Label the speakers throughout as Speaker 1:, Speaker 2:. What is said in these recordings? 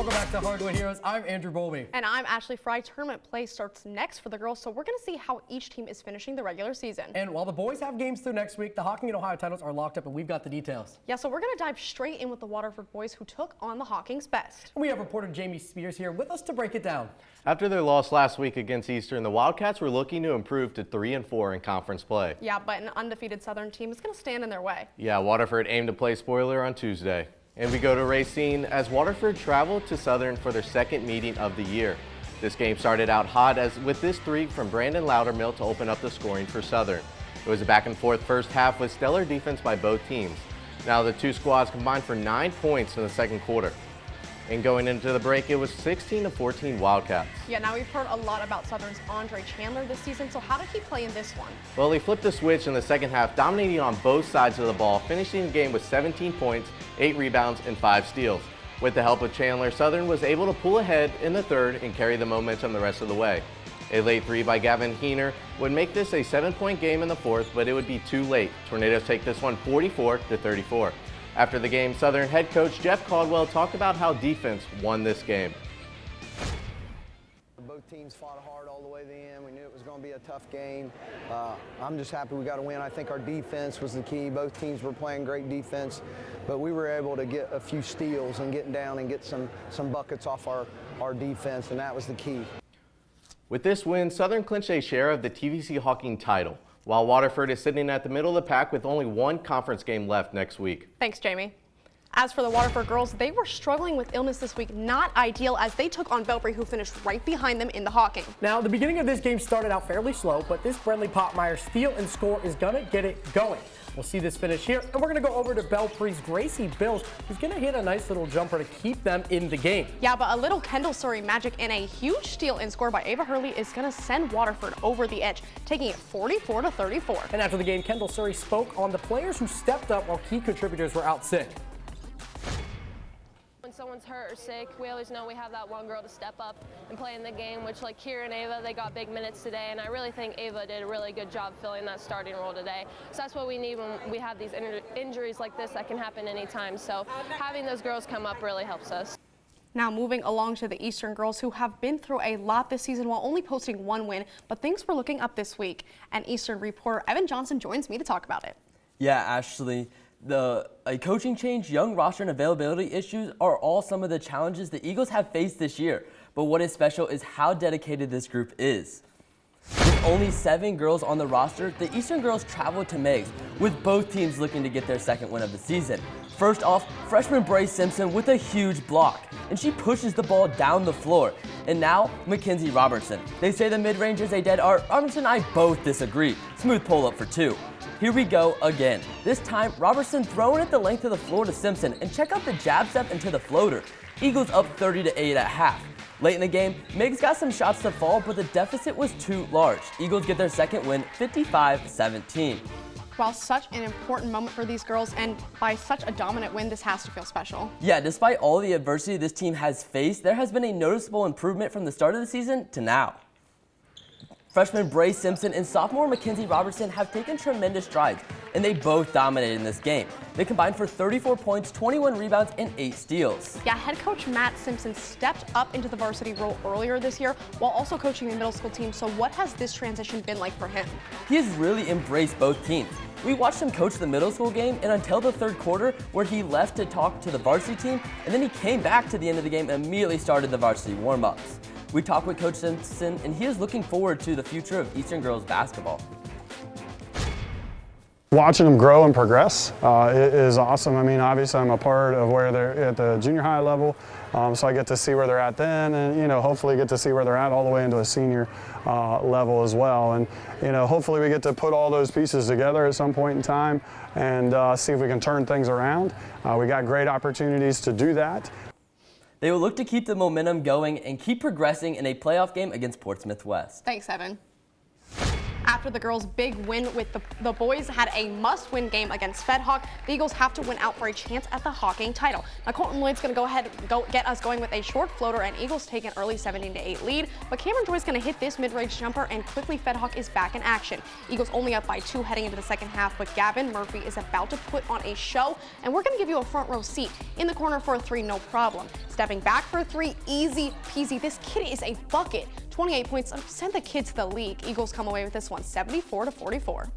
Speaker 1: Welcome back to Hardwood Heroes. I'm Andrew Bowlby.
Speaker 2: And I'm Ashley Fry. Tournament play starts next for the girls, so we're going to see how each team is finishing the regular season.
Speaker 1: And while the boys have games through next week, the Hocking and Ohio titles are locked up, and we've got the details.
Speaker 2: Yeah, so we're going to dive straight in with the Waterford boys who took on the Hocking's best.
Speaker 1: And we have reporter Jamie Spears here with us to break it down.
Speaker 3: After their loss last week against Eastern, the Wildcats were looking to improve to 3-4 in conference play.
Speaker 2: Yeah, but an undefeated Southern team is going to stand in their way.
Speaker 3: Yeah, Waterford aimed to play spoiler on Tuesday. And we go to Racine as Waterford traveled to Southern for their second meeting of the year. This game started out hot with this three from Brandon Loudermill to open up the scoring for Southern. It was a back and forth first half with stellar defense by both teams. Now the two squads combined for 9 points in the second quarter. And going into the break, it was 16-14 Wildcats.
Speaker 2: Yeah, now we've heard a lot about Southern's Andre Chandler this season, so how did he play in this one?
Speaker 3: Well, he flipped the switch in the second half, dominating on both sides of the ball, finishing the game with 17 points, 8 rebounds, and 5 steals. With the help of Chandler, Southern was able to pull ahead in the third and carry the momentum the rest of the way. A late three by Gavin Heener would make this a 7-point game in the fourth, but it would be too late. Tornadoes take this one 44-34. After the game, Southern head coach Jeff Caldwell talked about how defense won this game.
Speaker 4: Both teams fought hard all the way to the end. We knew it was going to be a tough game. I'm just happy we got a win. I think our defense was the key. Both teams were playing great defense, but we were able to get a few steals and get down and get some buckets off our defense, and that was the key.
Speaker 3: With this win, Southern clinched a share of the TVC-Ohio title, while Waterford is sitting at the middle of the pack with only one conference game left next week.
Speaker 2: Thanks, Jamie. As for the Waterford girls, they were struggling with illness this week. Not ideal as they took on Belpre, who finished right behind them in the Hocking.
Speaker 1: Now, the beginning of this game started out fairly slow, but this Brenly Popmeyer steal and score is going to get it going. We'll see this finish here, and we're going to go over to Belpre's Gracie Bills, who's going to hit a nice little jumper to keep them in the game.
Speaker 2: Yeah, but a little Kendall Surrey magic and a huge steal and score by Ava Hurley is going to send Waterford over the edge, taking it 44-34.
Speaker 1: And after the game, Kendall Surrey spoke on the players who stepped up while key contributors were out sick.
Speaker 5: When someone's hurt or sick, we always know we have that one girl to step up and play in the game, which like Kira and Ava, they got big minutes today, and I really think Ava did a really good job filling that starting role today. So that's what we need when we have these injuries like this that can happen anytime. So having those girls come up really helps us.
Speaker 2: Now moving along to the Eastern girls, who have been through a lot this season while only posting one win, but things were looking up this week. And Eastern reporter Evan Johnson joins me to talk about it.
Speaker 6: Yeah, Ashley. A coaching change, young roster, and availability issues are all some of the challenges the Eagles have faced this year. But what is special is how dedicated this group is. With only 7 girls on the roster, the Eastern girls traveled to Meigs, with both teams looking to get their second win of the season. First off, freshman Bryce Simpson with a huge block, and she pushes the ball down the floor. And now, Mackenzie Robertson. They say the mid-range is a dead art. Robertson and I both disagree. Smooth pull-up for 2. Here we go again. This time, Robertson throwing it the length of the floor to Simpson, and check out the jab step into the floater. Eagles up 30-8 at half. Late in the game, Meigs got some shots to fall, but the deficit was too large. Eagles get their second win, 55-17.
Speaker 2: While such an important moment for these girls, and by such a dominant win, this has to feel special.
Speaker 6: Yeah, despite all the adversity this team has faced, there has been a noticeable improvement from the start of the season to now. Freshman Bryce Simpson and sophomore Mackenzie Robertson have taken tremendous strides, and they both dominated in this game. They combined for 34 points, 21 rebounds, and 8 steals.
Speaker 2: Yeah, head coach Matt Simpson stepped up into the varsity role earlier this year while also coaching the middle school team. So what has this transition been like for him?
Speaker 6: He has really embraced both teams. We watched him coach the middle school game and until the third quarter, where he left to talk to the varsity team, and then he came back to the end of the game and immediately started the varsity warm-ups. We talked with Coach Simpson, and he is looking forward to the future of Eastern girls basketball.
Speaker 7: Watching them grow and progress is awesome. I mean, obviously I'm a part of where they're at the junior high level, so I get to see where they're at then, and hopefully get to see where they're at all the way into a senior level as well. And hopefully we get to put all those pieces together at some point in time and see if we can turn things around. We got great opportunities to do that.
Speaker 6: They will look to keep the momentum going and keep progressing in a playoff game against Portsmouth West.
Speaker 2: Thanks, Evan. after the girls' big win with the boys had a must-win game against Fed Hoc. The Eagles have to win out for a chance at the Hocking title. Now, Colton Lloyd's going to go ahead and get us going with a short floater, and Eagles take an early 17-8 lead. But Cameron Joy's going to hit this mid-range jumper, and quickly Fed Hoc is back in action. Eagles only up by 2 heading into the second half, but Gavin Murphy is about to put on a show, and we're going to give you a front row seat. In the corner for a 3, no problem. Stepping back for a 3, easy peasy. This kid is a bucket. 28 points sent the kid to the league. Eagles come away with this one 74-44.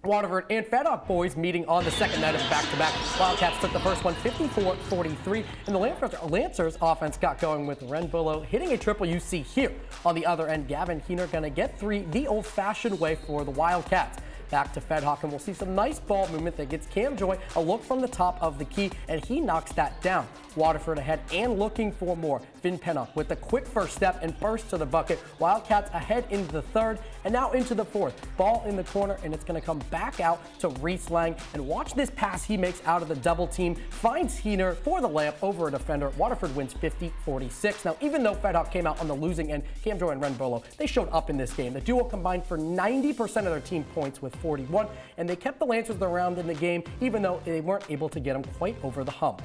Speaker 1: Waterford and Fed Hoc boys meeting on the second night of the back-to-back. Wildcats took the first one 54-43, and the Lancers offense got going with Renvolo hitting a triple you see here. On the other end, Gavin Heener gonna get 3 the old-fashioned way for the Wildcats. Back to Fed Hoc, and we'll see some nice ball movement that gets Cam Joy a look from the top of the key, and he knocks that down. Waterford ahead and looking for more. Vin Penna with a quick first step and burst to the bucket. Wildcats ahead into the third and now into the fourth. Ball in the corner, and it's going to come back out to Reese Lang. And watch this pass he makes out of the double team. Finds Heener for the layup over a defender. Waterford wins 50-46. Now, even though Fed Hoc came out on the losing end, Cam Joy and Renvolo, they showed up in this game. The duo combined for 90% of their team points with 41, and they kept the Lancers around in the game, even though they weren't able to get them quite over the hump.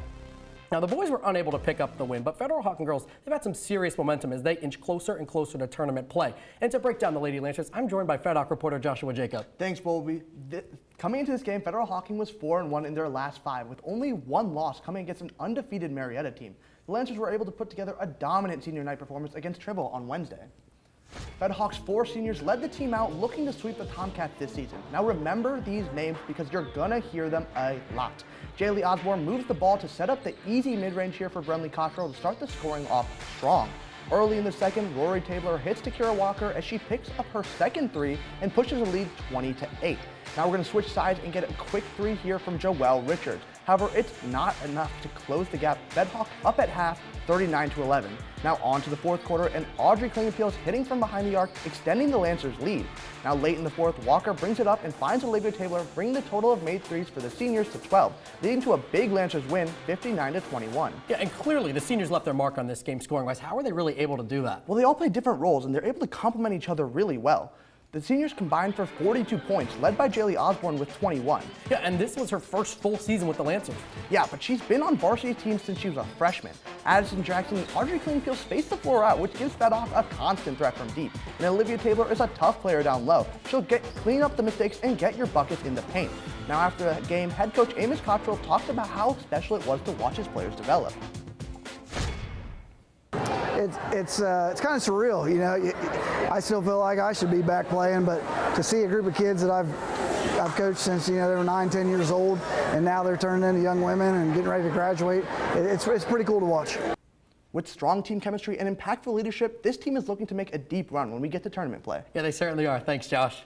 Speaker 1: Now, the boys were unable to pick up the win, but Federal Hocking girls, they've had some serious momentum as they inch closer and closer to tournament play. And to break down the Lady Lancers, I'm joined by Fed Hoc reporter Joshua Jacob.
Speaker 8: Thanks, Bowlby. Coming into this game, Federal Hocking was 4-1 in their last 5, with only 1 loss coming against an undefeated Marietta team. The Lancers were able to put together a dominant senior night performance against Trimble on Wednesday. Fed Hoc's 4 seniors led the team out looking to sweep the Tomcats this season. Now remember these names because you're gonna hear them a lot. Jaylee Osborne moves the ball to set up the easy mid-range here for Brenly Cottrell to start the scoring off strong. Early in the second, Rory Tabler hits to Kira Walker as she picks up her second 3 and pushes the lead 20-8. Now we're going to switch sides and get a quick 3 here from Joelle Richards. However, it's not enough to close the gap. Fed Hoc up at half, 39-11. Now on to the fourth quarter, and Audrey Klingapils hitting from behind the arc, extending the Lancers' lead. Now late in the fourth, Walker brings it up and finds Olivia Tabler, bringing the total of made 3s for the seniors to 12, leading to a big Lancers win, 59-21.
Speaker 1: Yeah, and clearly the seniors left their mark on this game scoring-wise. How are they really able to do that?
Speaker 8: Well, they all play different roles, and they're able to complement each other really well. The seniors combined for 42 points, led by Jaylee Osborne with 21.
Speaker 1: Yeah, and this was her first full season with the Lancers.
Speaker 8: Yeah, but she's been on varsity teams since she was a freshman. Addison Jackson and Audrey Klingapils space the floor out, which gives Fed Hoc a constant threat from deep. And Olivia Tabler is a tough player down low. She'll clean up the mistakes and get your buckets in the paint. Now after the game, head coach Amos Cottrell talked about how special it was to watch his players develop.
Speaker 9: It's kind of surreal, you know. I still feel like I should be back playing, but to see a group of kids that I've coached since, you know, they were 9, 10 years old, and now they're turning into young women and getting ready to graduate, it's pretty cool to watch.
Speaker 8: With strong team chemistry and impactful leadership, this team is looking to make a deep run when we get to tournament play.
Speaker 1: Yeah, they certainly are. Thanks, Josh.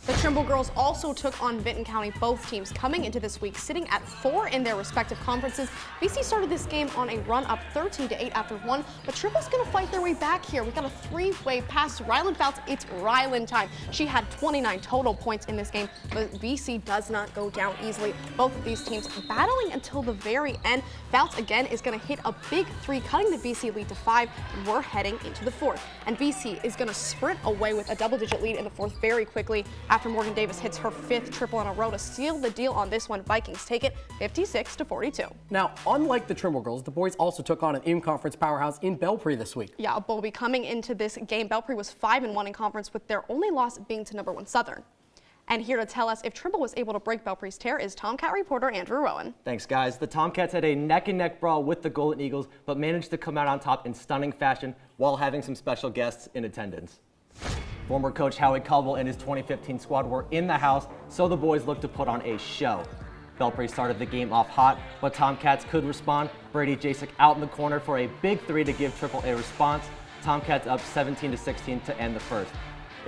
Speaker 2: The Trimble girls also took on Vinton County, both teams coming into this week sitting at 4 in their respective conferences. BC started this game on a run up 13-8 after 1, but Trimble's going to fight their way back here. We got a 3-way pass to Ryland Fouts. It's Ryland time. She had 29 total points in this game, but BC does not go down easily. Both of these teams battling until the very end. Fouts again is going to hit a big 3, cutting the BC lead to 5, and we're heading into the 4th. And BC is going to sprint away with a double-digit lead in the 4th very quickly after Morgan Davis hits her 5th triple in a row to seal the deal on this one. Vikings take it 56-42.
Speaker 1: Now, unlike the Trimble girls, the boys also took on an in-conference powerhouse in Belpre this week.
Speaker 2: Yeah, Bowlby coming into this game, Belpre was 5-1 in conference, with their only loss being to #1 Southern. And here to tell us if Trimble was able to break Belpre's tear is Tomcat reporter Andrew Rowan.
Speaker 10: Thanks, guys. The Tomcats had a neck-and-neck brawl with the Golden Eagles, but managed to come out on top in stunning fashion while having some special guests in attendance. Former coach Howie Caldwell and his 2015 squad were in the house, so the boys looked to put on a show. Belpre started the game off hot, but Tomcats could respond. Brady Jasek out in the corner for a big 3 to give Triple a response. Tomcats up 17-16 to end the first.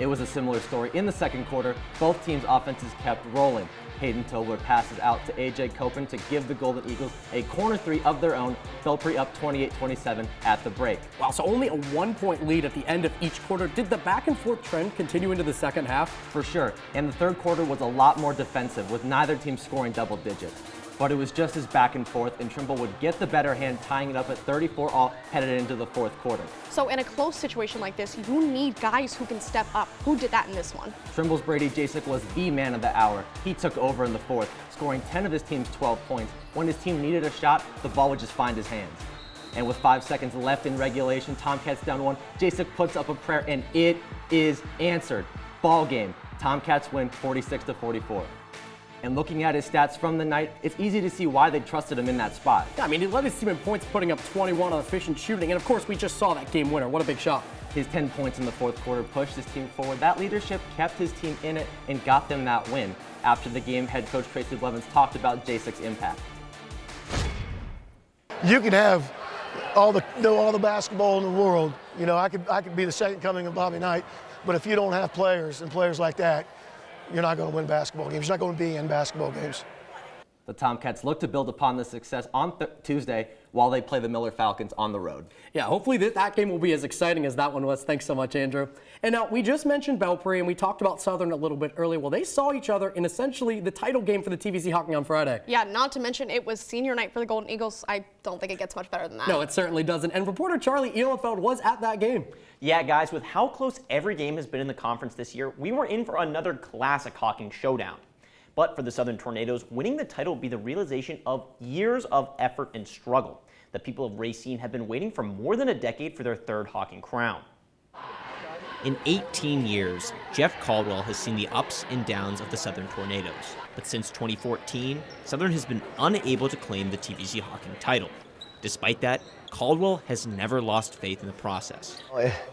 Speaker 10: It was a similar story in the second quarter. Both teams' offenses kept rolling. Hayden Tobler passes out to AJ Copen to give the Golden Eagles a corner 3 of their own. Belpre up 28-27 at the break.
Speaker 1: Wow, so only a 1-point lead at the end of each quarter. Did the back-and-forth trend continue into the second half?
Speaker 10: For sure, and the third quarter was a lot more defensive, with neither team scoring double digits. but it was just as back and forth, and Trimble would get the better hand, tying it up at 34-all headed into the fourth quarter.
Speaker 2: So in a close situation like this, you need guys who can step up. Who did that in this one?
Speaker 10: Trimble's Brady Jasek was the man of the hour. He took over in the fourth, scoring 10 of his team's 12 points. When his team needed a shot, the ball would just find his hands. And with 5 seconds left in regulation, Tomcats down 1. Jasek puts up a prayer, and it is answered. Ball game. Tomcats win 46-44. And looking at his stats from the night, it's easy to see why they trusted him in that spot.
Speaker 1: Yeah, I mean, he led his team in points, putting up 21 on efficient shooting. And of course, we just saw that game winner. What a big shot.
Speaker 10: His 10 points in the fourth quarter pushed his team forward. That leadership kept his team in it and got them that win. After the game, head coach Tracy Blevins talked about Jasek's impact.
Speaker 11: You can have all the basketball in the world. You know, I could be the second coming of Bobby Knight, but if you don't have players like that, you're not going to win basketball games. You're not going to be in basketball games.
Speaker 10: The Tomcats look to build upon this success on Tuesday while they play the Miller Falcons on the road.
Speaker 1: Yeah, hopefully that game will be as exciting as that one was. Thanks so much, Andrew. And now, we just mentioned Belpre, and we talked about Southern a little bit earlier. Well, they saw each other in essentially the title game for the TVC Hocking on Friday.
Speaker 2: Yeah, not to mention it was senior night for the Golden Eagles. I don't think it gets much better than that.
Speaker 1: No, it certainly doesn't. And reporter Charlie Ehlenfeld was at that game.
Speaker 12: Yeah, guys, with how close every game has been in the conference this year, we were in for another classic Hocking showdown. But for the Southern Tornadoes, winning the title would be the realization of years of effort and struggle. The people of Racine have been waiting for more than a decade for their third Hocking crown.
Speaker 13: In 18 years, Jeff Caldwell has seen the ups and downs of the Southern Tornadoes. But since 2014, Southern has been unable to claim the TVC Hocking title. Despite that, Caldwell has never lost faith in the process.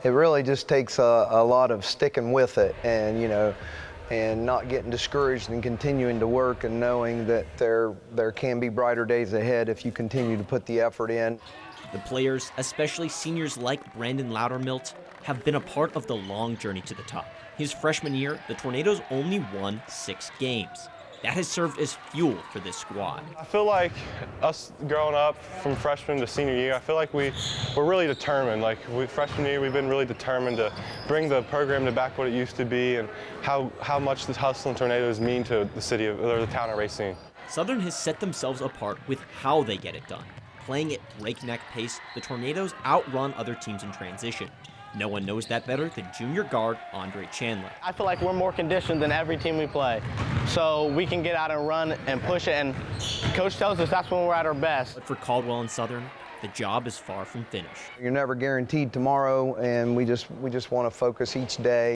Speaker 4: It really just takes a lot of sticking with it and not getting discouraged and continuing to work and knowing that there can be brighter days ahead if you continue to put the effort in.
Speaker 13: The players, especially seniors like Brandon Loudermilt, have been a part of the long journey to the top. His freshman year, the Tornadoes only won 6 games. That has served as fuel for this squad.
Speaker 7: I feel like us growing up from freshman to senior year, I feel like we're really determined. Like freshman year, we've been really determined to bring the program to back what it used to be and how much the Hustle and Tornadoes mean to the city or the town of Racine.
Speaker 13: Southern has set themselves apart with how they get it done. Playing at breakneck pace, the Tornadoes outrun other teams in transition. No one knows that better than junior guard Andre Chandler.
Speaker 14: I feel like we're more conditioned than every team we play. So we can get out and run and push it, and coach tells us that's when we're at our best.
Speaker 13: But for Caldwell and Southern, the job is far from finished.
Speaker 4: You're never guaranteed tomorrow, and we just want to focus each day.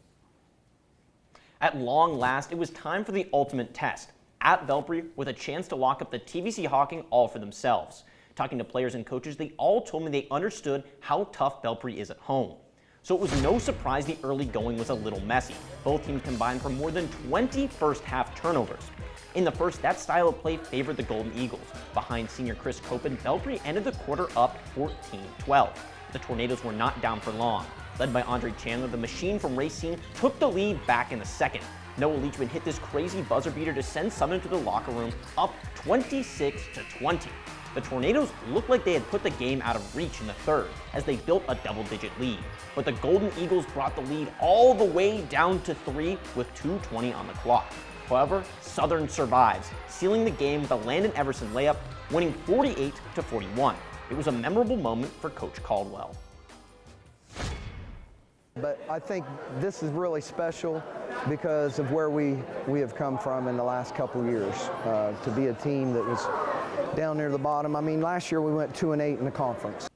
Speaker 12: At long last, it was time for the ultimate test. At Belpre, with a chance to lock up the TVC Hocking all for themselves. Talking to players and coaches, they all told me they understood how tough Belpre is at home. So it was no surprise the early going was a little messy. Both teams combined for more than 20 first-half turnovers. In the first, that style of play favored the Golden Eagles. Behind senior Chris Copen, Belpre ended the quarter up 14-12. The Tornadoes were not down for long. Led by Andre Chandler, the machine from Racine took the lead back in the second. Noah Leachman hit this crazy buzzer beater to send Southern to the locker room, up 26-20. The Tornadoes looked like they had put the game out of reach in the third as they built a double-digit lead. But the Golden Eagles brought the lead all the way down to 3 with 2:20 on the clock. However, Southern survives, sealing the game with a Landon Everson layup, winning 48-41. It was a memorable moment for Coach Caldwell.
Speaker 4: But I think this is really special because of where we have come from in the last couple of years. To be a team that was down near the bottom. I mean, last year we went 2-8 in the conference.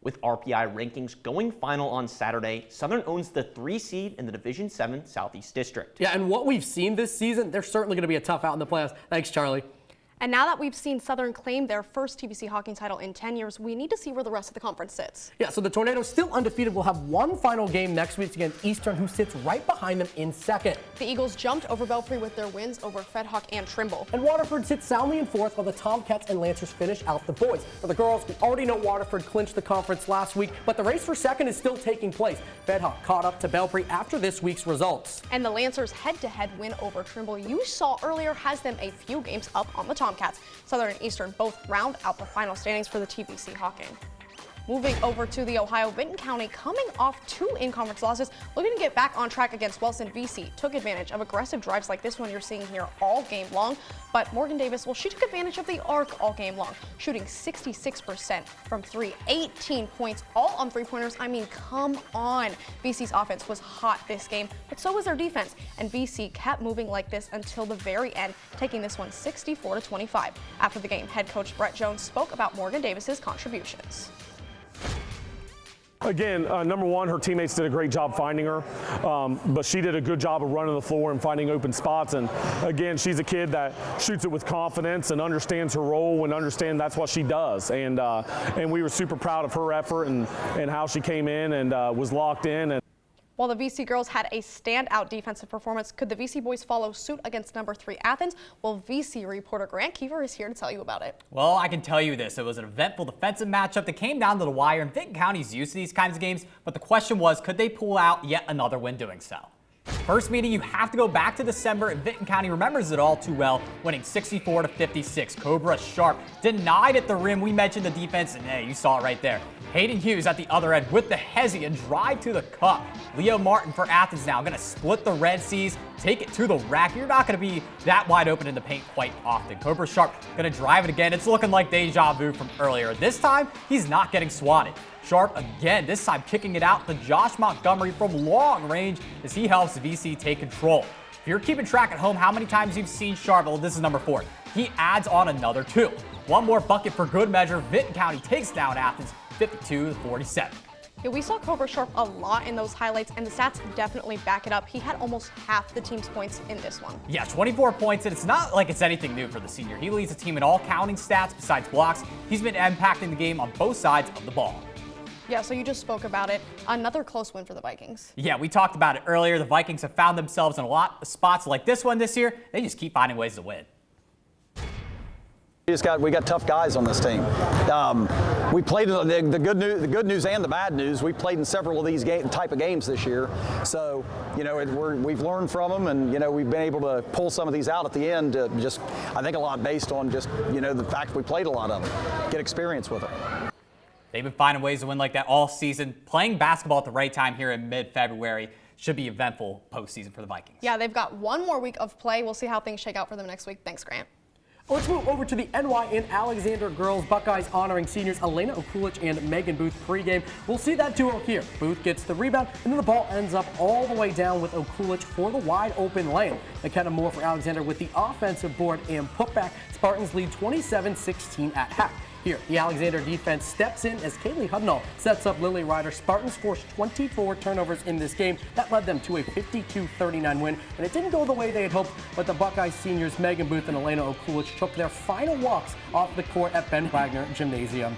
Speaker 12: With RPI rankings going final on Saturday, Southern owns the 3 seed in the Division 7 Southeast District.
Speaker 1: Yeah, and what we've seen this season, they're certainly going to be a tough out in the playoffs. Thanks, Charlie.
Speaker 2: And now that we've seen Southern claim their first TVC Hocking title in 10 years, we need to see where the rest of the conference sits.
Speaker 1: Yeah, so the Tornadoes, still undefeated, will have one final game next week against Eastern, who sits right behind them in second.
Speaker 2: The Eagles jumped over Belpre with their wins over Fred Hawk and Trimble.
Speaker 1: And Waterford sits soundly in fourth, while the Tomcats and Lancers finish out the boys. For the girls, we already know Waterford clinched the conference last week, but the race for second is still taking place. Fred Hawk caught up to Belpre after this week's results.
Speaker 2: And the Lancers' head-to-head win over Trimble you saw earlier has them a few games up on the Tomcats. Southern and Eastern both round out the final standings for the TVC Hocking. Moving over to the Ohio, Vinton County coming off 2 in-conference losses, looking to get back on track against Wilson. VC took advantage of aggressive drives like this one you're seeing here all game long, but Morgan Davis, well, she took advantage of the arc all game long, shooting 66% from 3, 18 points, all on 3-pointers. I mean, come on. VC's offense was hot this game, but so was their defense, and VC kept moving like this until the very end, taking this one 64-25. After the game, head coach Brett Jones spoke about Morgan Davis's contributions.
Speaker 15: Again, number one, her teammates did a great job finding her, but she did a good job of running the floor and finding open spots. And again, she's a kid that shoots it with confidence and understands her role and understands that's what she does. And we were super proud of her effort and how she came in and was locked in. And
Speaker 2: while the VC girls had a standout defensive performance, could the VC boys follow suit against number 3 Athens? Well, VC reporter Grant Kiefer is here to tell you about it.
Speaker 16: Well, I can tell you this. It was an eventful defensive matchup that came down to the wire, and Vinton County's used to these kinds of games, but the question was, could they pull out yet another win doing so? First meeting, you have to go back to December, and Vinton County remembers it all too well, winning 64-56. Cobra Sharp denied at the rim. We mentioned the defense, and hey, you saw it right there. Hayden Hughes at the other end with the hezzy and drive to the cup. Leo Martin for Athens now going to split the Red Seas, take it to the rack. You're not going to be that wide open in the paint quite often. Cobra Sharp going to drive it again. It's looking like deja vu from earlier. This time, he's not getting swatted. Sharp again, this time kicking it out to Josh Montgomery from long range as he helps VC take control. If you're keeping track at home how many times you've seen Sharp, well, this is number 4. He adds on another 2. One more bucket for good measure. Vinton County takes down Athens 52-47.
Speaker 2: Yeah, we saw Cobra Sharp a lot in those highlights, and the stats definitely back it up. He had almost half the team's points in this one.
Speaker 16: Yeah, 24 points, and it's not like it's anything new for the senior. He leads the team in all counting stats besides blocks. He's been impacting the game on both sides of the ball.
Speaker 2: Yeah, so you just spoke about it. Another close win for the Vikings.
Speaker 16: Yeah, we talked about it earlier. The Vikings have found themselves in a lot of spots like this one this year. They just keep finding ways to win.
Speaker 17: We got tough guys on this team. We played the good news and the bad news. We played in several of these type of games this year, so we've learned from them, and we've been able to pull some of these out at the end. I think a lot based on just the fact we played a lot of them, get experience with it.
Speaker 16: They've been finding ways to win like that all season. Playing basketball at the right time here in mid-February should be eventful postseason for the Vikings.
Speaker 2: Yeah, they've got one more week of play. We'll see how things shake out for them next week. Thanks, Grant.
Speaker 1: Let's move over to the NY and Alexander girls. Buckeyes honoring seniors Elena Okulich and Megan Booth pregame. We'll see that duo here. Booth gets the rebound, and then the ball ends up all the way down with Okulich for the wide open lane. McKenna Moore for Alexander with the offensive board and putback. Spartans lead 27-16 at half. Here, the Alexander defense steps in as Kaylee Hudnall sets up Lily Ryder. Spartans forced 24 turnovers in this game. That led them to a 52-39 win, and it didn't go the way they had hoped, but the Buckeyes seniors Megan Booth and Elena Okulich took their final walks off the court at Ben Wagner Gymnasium.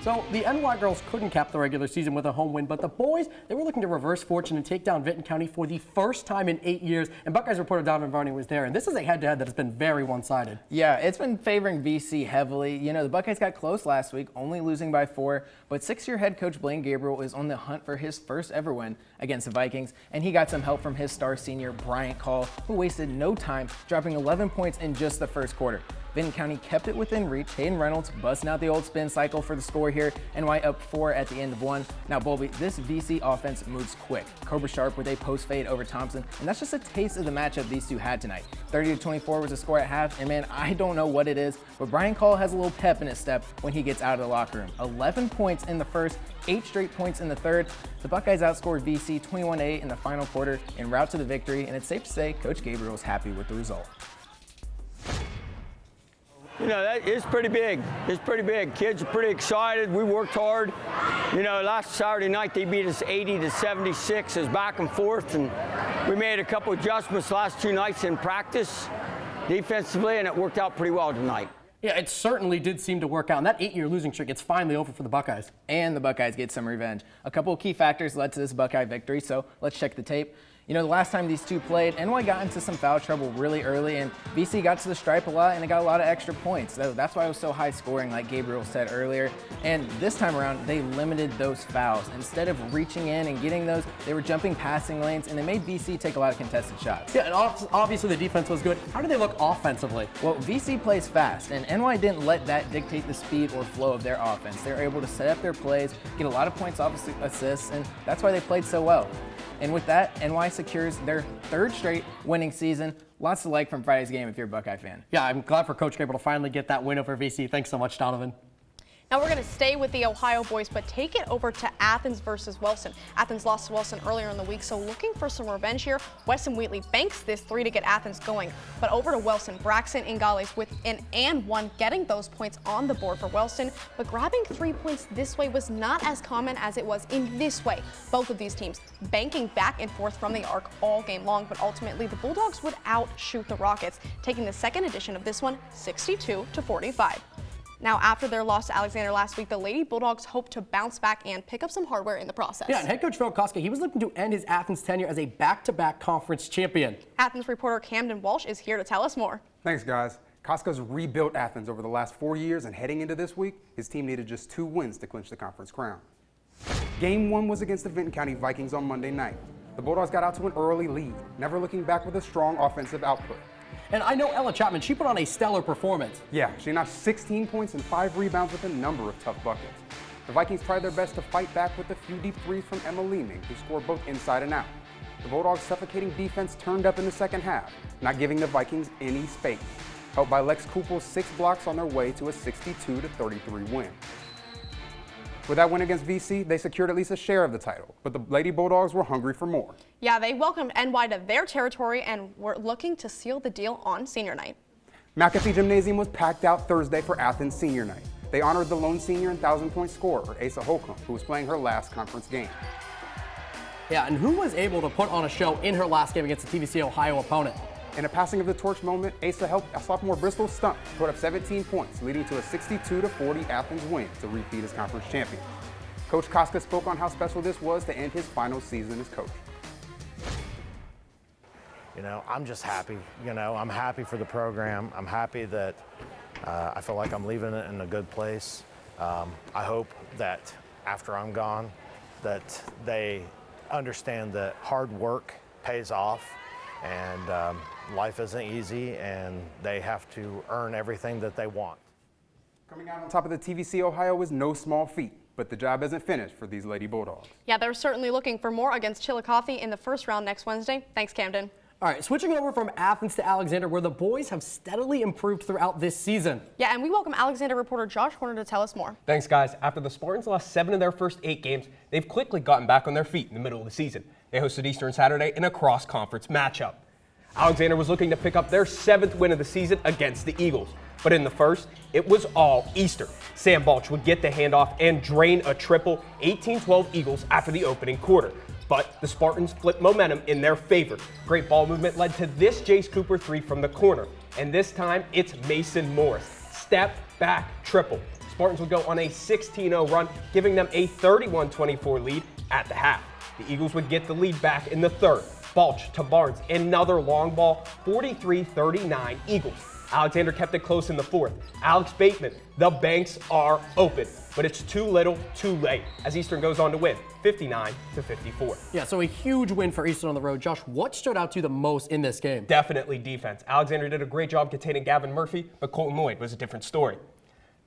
Speaker 1: So the NY girls couldn't cap the regular season with a home win, but the boys, they were looking to reverse fortune and take down Vinton County for the first time in 8 years. And Buckeyes reporter Donovan Varney was there, and this is a head-to-head that has been very one-sided.
Speaker 18: Yeah, it's been favoring VC heavily. The Buckeyes got close last week, only losing by 4, but 6-year head coach Blaine Gabriel is on the hunt for his first ever win against the Vikings, and he got some help from his star senior Bryant Call, who wasted no time, dropping 11 points in just the first quarter. Vinton County kept it within reach. Hayden Reynolds busting out the old spin cycle for the score here. NY up 4 at the end of 1. Now, Bolby, this VC offense moves quick. Cobra Sharp with a post fade over Thompson, and that's just a taste of the matchup these two had tonight. 30-24 was the score at half, and man, I don't know what it is, but Brian Call has a little pep in his step when he gets out of the locker room. 11 points in the first, 8 straight points in the third. The Buckeyes outscored VC 21-8 in the final quarter en route to the victory, and it's safe to say Coach Gabriel is happy with the result.
Speaker 19: That is pretty big. It's pretty big. Kids are pretty excited. We worked hard. Last Saturday night they beat us 80-76. It was back and forth, and we made a couple adjustments last 2 nights in practice defensively, and it worked out pretty well tonight.
Speaker 1: Yeah, it certainly did seem to work out. And that 8-year losing streak, it's finally over for the Buckeyes.
Speaker 18: And the Buckeyes get some revenge. A couple of key factors led to this Buckeye victory, so let's check the tape. You know, the last time these two played, NY got into some foul trouble really early, and VC got to the stripe a lot, and they got a lot of extra points. So that's why it was so high scoring, like Gabriel said earlier. And this time around, they limited those fouls. Instead of reaching in and getting those, they were jumping passing lanes, and they made VC take a lot of contested shots.
Speaker 1: Yeah, and obviously the defense was good. How do they look offensively?
Speaker 18: Well, VC plays fast, and NY didn't let that dictate the speed or flow of their offense. They were able to set up their plays, get a lot of points off assists, and that's why they played so well. And with that, NY secures their third straight winning season. Lots to like from Friday's game if you're a Buckeye fan.
Speaker 1: Yeah, I'm glad for Coach Gabriel to finally get that win over VC. Thanks so much, Donovan.
Speaker 2: Now we're going to stay with the Ohio boys, but take it over to Athens versus Wilson. Athens lost to Wilson earlier in the week, so looking for some revenge here. Weston Wheatley banks this 3 to get Athens going. But over to Wilson, Braxton Ingales with an and 1, getting those points on the board for Wilson. But grabbing 3 points this way was not as common as it was in this way. Both of these teams banking back and forth from the arc all game long, but ultimately the Bulldogs would outshoot the Rockets, taking the second edition of this one 62-45. Now, after their loss to Alexander last week, the Lady Bulldogs hope to bounce back and pick up some hardware in the process.
Speaker 1: Yeah, and head coach Phil Koska, he was looking to end his Athens tenure as a back-to-back conference champion.
Speaker 2: Athens reporter Camden Walsh is here to tell us more.
Speaker 20: Thanks, guys. Koska's rebuilt Athens over the last 4 years, and heading into this week, his team needed just 2 wins to clinch the conference crown. Game 1 was against the Vinton County Vikings on Monday night. The Bulldogs got out to an early lead, never looking back with a strong offensive output.
Speaker 1: And I know Ella Chapman, she put on a stellar performance.
Speaker 20: Yeah, she notched 16 points and 5 rebounds with a number of tough buckets. The Vikings tried their best to fight back with a few deep threes from Emma Leeming, who scored both inside and out. The Bulldogs' suffocating defense turned up in the second half, not giving the Vikings any space, helped by Lex Kupel's 6 blocks on their way to a 62-33 win. With that win against VC, they secured at least a share of the title, but the Lady Bulldogs were hungry for more.
Speaker 2: Yeah, they welcomed NY to their territory and were looking to seal the deal on senior night.
Speaker 20: McAfee Gymnasium was packed out Thursday for Athens senior night. They honored the lone senior and 1,000-point scorer, Asa Hocking, who was playing her last conference game.
Speaker 1: Yeah, and who was able to put on a show in her last game against the TVC-Ohio opponent?
Speaker 20: In a passing of the torch moment, Asa helped sophomore Bristol Stunt put up 17 points, leading to a 62-40 Athens win to repeat as conference champion. Coach Koska spoke on how special this was to end his final season as coach.
Speaker 21: You know, I'm just happy. You know, I'm happy for the program. I'm happy that I feel like I'm leaving it in a good place. I hope that after I'm gone, that they understand that hard work pays off, and life isn't easy, and they have to earn everything that they want.
Speaker 20: Coming out on top of the TVC-Ohio is no small feat, but the job isn't finished for these Lady Bulldogs.
Speaker 2: Yeah, they're certainly looking for more against Chillicothe in the first round next Wednesday. Thanks, Camden.
Speaker 1: All right, switching over from Athens to Alexander, where the boys have steadily improved throughout this season.
Speaker 2: Yeah, and we welcome Alexander reporter Josh Horner to tell us more.
Speaker 22: Thanks, guys. After the Spartans lost 7 of their first 8 games, they've quickly gotten back on their feet in the middle of the season. They hosted Eastern Saturday in a cross-conference matchup. Alexander was looking to pick up their 7th win of the season against the Eagles. But in the first, it was all Eastern. Sam Balch would get the handoff and drain a triple 18-12 Eagles after the opening quarter. But the Spartans flipped momentum in their favor. Great ball movement led to this Jace Cooper 3 from the corner. And this time, it's Mason Morris. Step back triple. Spartans would go on a 16-0 run, giving them a 31-24 lead at the half. The Eagles would get the lead back in the third. Balch to Barnes, another long ball, 43-39 Eagles. Alexander kept it close in the fourth. Alex Bateman, the banks are open, but it's too little, too late, as Eastern goes on to win, 59-54.
Speaker 1: Yeah, so a huge win for Eastern on the road. Josh, what stood out to you the most in this game?
Speaker 22: Definitely defense. Alexander did a great job containing Gavin Murphy, but Colton Lloyd was a different story.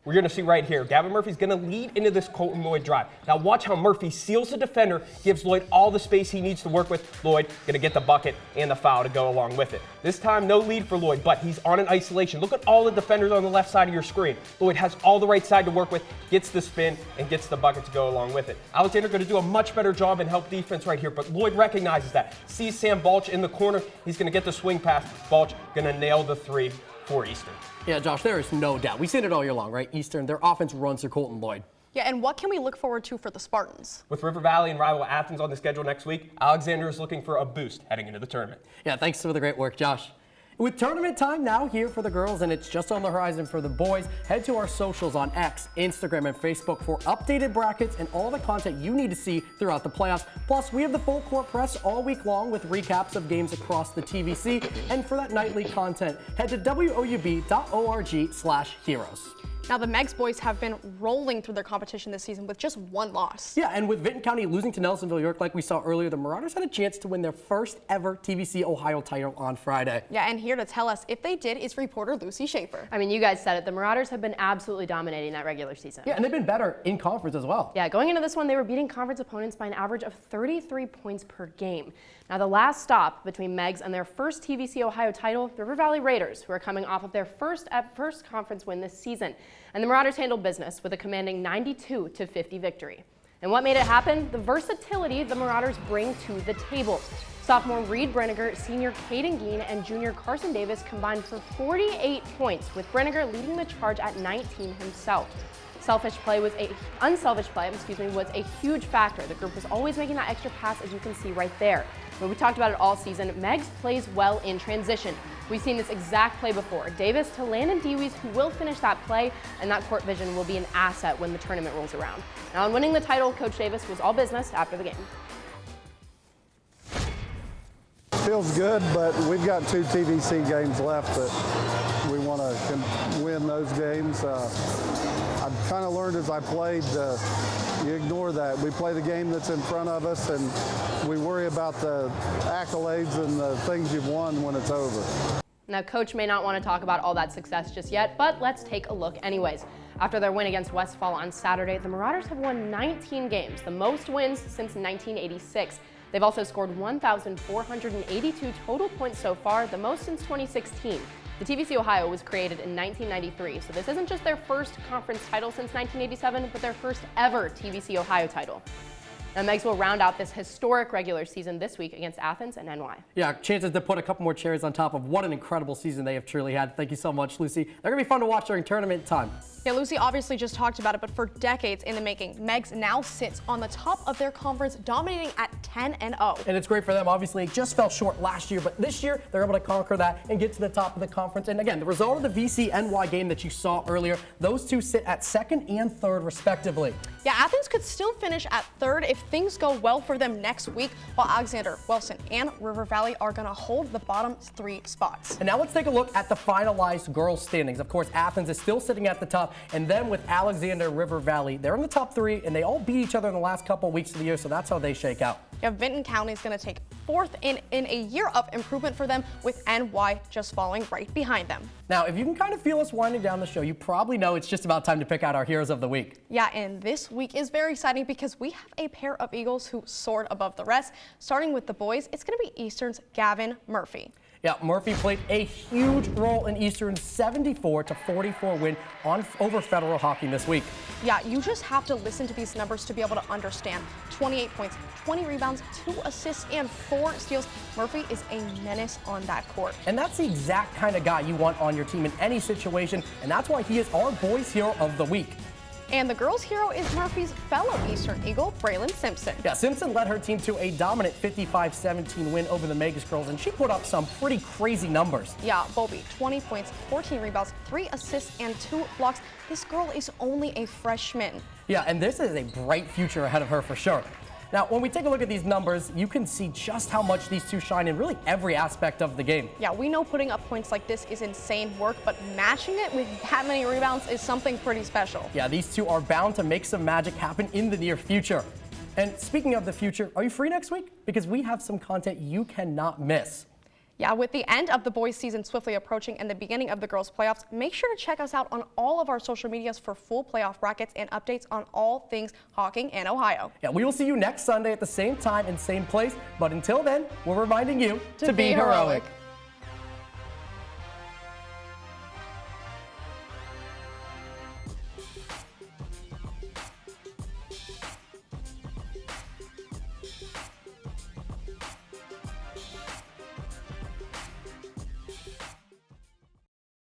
Speaker 22: We're going to see right here, Gavin Murphy's going to lead into this Colton Lloyd drive. Now watch how Murphy seals the defender, gives Lloyd all the space he needs to work with. Lloyd going to get the bucket and the foul to go along with it. This time, no lead for Lloyd, but he's on an isolation. Look at all the defenders on the left side of your screen. Lloyd has all the right side to work with, gets the spin, and gets the bucket to go along with it. Alexander going to do a much better job and help defense right here, but Lloyd recognizes that. Sees Sam Balch in the corner. He's going to get the swing pass. Balch going to nail the 3 for Eastern.
Speaker 1: Yeah, Josh, there is no doubt. We've seen it all year long, right? Eastern, their offense runs through Colton Lloyd.
Speaker 2: Yeah, and what can we look forward to for the Spartans?
Speaker 22: With River Valley and rival Athens on the schedule next week, Alexander is looking for a boost heading into the tournament.
Speaker 1: Yeah, thanks for the great work, Josh. With tournament time now here for the girls, and it's just on the horizon for the boys, head to our socials on X, Instagram, and Facebook for updated brackets and all the content you need to see throughout the playoffs. Plus, we have the full court press all week long with recaps of games across the TVC. And for that nightly content, head to woub.org/heroes.
Speaker 2: Now, the Meigs boys have been rolling through their competition this season with just one loss.
Speaker 1: Yeah, and with Vinton County losing to Nelsonville-York like we saw earlier, the Marauders had a chance to win their first ever TVC-Ohio title on Friday.
Speaker 2: Yeah, and here to tell us if they did is reporter Lucy Schaefer.
Speaker 3: I mean, you guys said it. The Marauders have been absolutely dominating that regular season.
Speaker 1: Yeah, and they've been better in conference as well.
Speaker 3: Yeah, going into this one, they were beating conference opponents by an average of 33 points per game. Now, the last stop between Meigs and their first TVC-Ohio title, the River Valley Raiders, who are coming off of their first conference win this season. And the Marauders handled business with a commanding 92-50 victory. And what made it happen? The versatility the Marauders bring to the table. Sophomore Reed Brenniger, senior Caden Gein, and junior Carson Davis combined for 48 points, with Brenniger leading the charge at 19 himself. Unselfish play was a huge factor. The group was always making that extra pass, as you can see right there. But we talked about it all season. Meigs plays well in transition. We've seen this exact play before. Davis to Landon Dewey's, who will finish that play, and that court vision will be an asset when the tournament rolls around. Now, in winning the title, Coach Davis was all business after the game.
Speaker 5: Feels good, but we've got 2 TVC games left that we want to win those games. I've kind of learned as I played, you ignore that. We play the game that's in front of us, and we worry about the accolades and the things you've won when it's over.
Speaker 3: Now, Coach may not want to talk about all that success just yet, but let's take a look anyways. After their win against Westfall on Saturday, the Marauders have won 19 games, the most wins since 1986. They've also scored 1,482 total points so far, the most since 2016. The TVC-Ohio was created in 1993, so this isn't just their first conference title since 1987, but their first ever TVC-Ohio title. Now, Meigs will round out this historic regular season this week against Athens and NY.
Speaker 1: Yeah, chances to put a couple more cherries on top of what an incredible season they have truly had. Thank you so much, Lucy. They're going to be fun to watch during tournament time.
Speaker 2: Yeah, Lucy obviously just talked about it, but for decades in the making, Meigs now sits on the top of their conference, dominating at 10-0.
Speaker 1: And it's great for them. Obviously, it just fell short last year, but this year they're able to conquer that and get to the top of the conference. And again, the result of the VC-NY game that you saw earlier, those two sit at 2nd and 3rd respectively.
Speaker 2: Yeah, Athens could still finish at 3rd if things go well for them next week, while Alexander, Wilson, and River Valley are going to hold the bottom 3 spots.
Speaker 1: And now let's take a look at the finalized girls standings. Of course, Athens is still sitting at the top, and then with Alexander, River Valley, they're in the top 3, and they all beat each other in the last couple of weeks of the year, so that's how they shake out.
Speaker 2: Yeah, Vinton County is going to take 4th in a year of improvement for them, with NY just falling right behind them.
Speaker 1: Now, if you can kind of feel us winding down the show, you probably know it's just about time to pick out our heroes of the week.
Speaker 2: Yeah, and this week is very exciting because we have a pair of Eagles who soared above the rest. Starting with the boys, it's going to be Eastern's Gavin Murphy.
Speaker 1: Yeah, Murphy played a huge role in Eastern's 74-44 win over Federal Hocking this week.
Speaker 2: Yeah, you just have to listen to these numbers to be able to understand. 28 points, 20 rebounds, 2 assists, and 4 steals. Murphy is a menace on that court.
Speaker 1: And that's the exact kind of guy you want on your team in any situation, and that's why he is our boys' hero of the week.
Speaker 2: And the girls' hero is Murphy's fellow Eastern Eagle, Braylon Simpson.
Speaker 1: Yeah, Simpson led her team to a dominant 55-17 win over the Meigs girls, and she put up some pretty crazy numbers.
Speaker 2: Yeah, Bobby, 20 points, 14 rebounds, 3 assists, and 2 blocks. This girl is only a freshman.
Speaker 1: Yeah, and this is a bright future ahead of her for sure. Now, when we take a look at these numbers, you can see just how much these two shine in really every aspect of the game.
Speaker 2: Yeah, we know putting up points like this is insane work, but matching it with that many rebounds is something pretty special.
Speaker 1: Yeah, these two are bound to make some magic happen in the near future. And speaking of the future, are you free next week? Because we have some content you cannot miss.
Speaker 2: Yeah, with the end of the boys' season swiftly approaching and the beginning of the girls' playoffs, make sure to check us out on all of our social medias for full playoff brackets and updates on all things Hocking and Ohio.
Speaker 1: Yeah, we will see you next Sunday at the same time and same place. But until then, we're reminding you to be heroic.